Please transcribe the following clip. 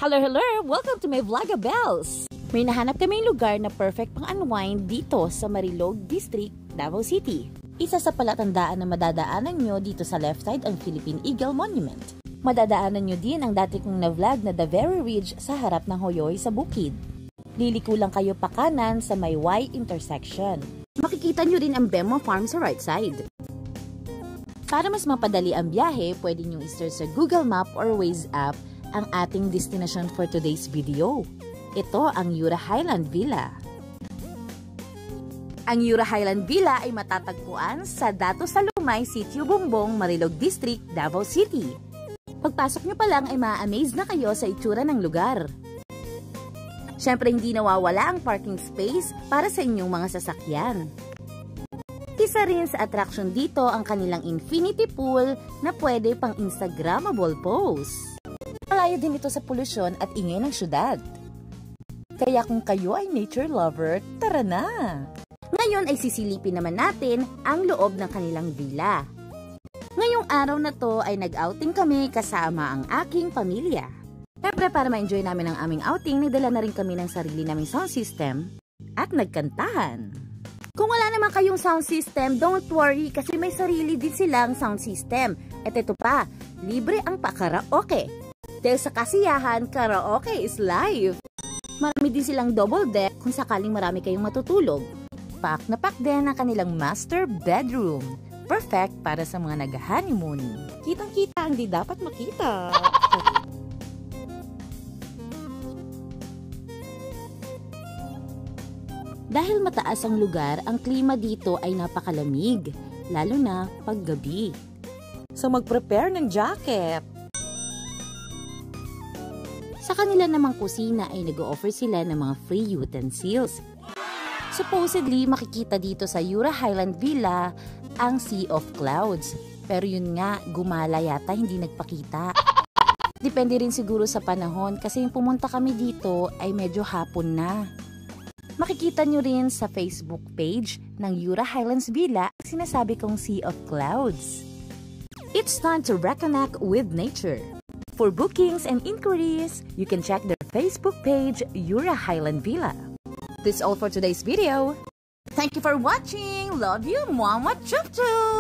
Hello, hello! Welcome to my Vlogabells! May nahanap kaming lugar na perfect pang unwind dito sa Marilog District, Davao City. Isa sa palatandaan na madadaanan nyo dito sa left side ang Philippine Eagle Monument. Madadaanan nyo din ang dati kong na-vlog na The Very Ridge sa harap ng Hoyoy sa bukid. Liliko lang kayo pa kanan sa may Y intersection. Makikita nyo rin ang Bemo Farm sa right side. Para mas mapadali ang biyahe, pwede nyo i-search sa Google Map or Waze app ang ating destination for today's video. Ito ang Yura Highland Villa. Ang Yura Highland Villa ay matatagpuan sa Dato Salumay, Sitio Bumbong, Marilog District, Davao City. Pagpasok nyo pa lang ay ma-amaze na kayo sa itsura ng lugar. Siyempre hindi nawawala ang parking space para sa inyong mga sasakyan. Isa rin sa attraction dito ang kanilang infinity pool na pwede pang Instagrammable post. Malayo din ito sa polusyon at ingay ng syudad. Kaya kung kayo ay nature lover, tara na! Ngayon ay sisilipin naman natin ang loob ng kanilang villa. Ngayong araw na to ay nag-outing kami kasama ang aking pamilya. Siyempre para ma-enjoy namin ang aming outing, nagdala na rin kami ng sarili naming sound system at nagkantahan. Kung wala naman kayong sound system, don't worry kasi may sarili din silang sound system. At ito pa, libre ang pa-karaoke. Dahil sa kasiyahan, karaoke is live. Marami din silang double deck kung sakaling marami kayong matutulog. Pak na pak din ang kanilang master bedroom. Perfect para sa mga nag-honeymoon. Kitang-kita ang di dapat makita. Dahil mataas ang lugar, ang klima dito ay napakalamig, lalo na paggabi. So mag-prepare ng jacket. Sa kanila namang kusina ay nag-o-offer sila ng mga free utensils. Supposedly, makikita dito sa Yura Highland Villa ang Sea of Clouds. Pero yun nga, gumala yata, hindi nagpakita. Depende rin siguro sa panahon kasi yung pumunta kami dito ay medyo hapon na. Makikita nyo rin sa Facebook page ng Yura Highlands Villa ang sinasabi kong Sea of Clouds. It's time to reconnect with nature. For bookings and inquiries, you can check their Facebook page, Yura Highland Villa. That's all for today's video. Thank you for watching. Love you, Mama Chup Chup.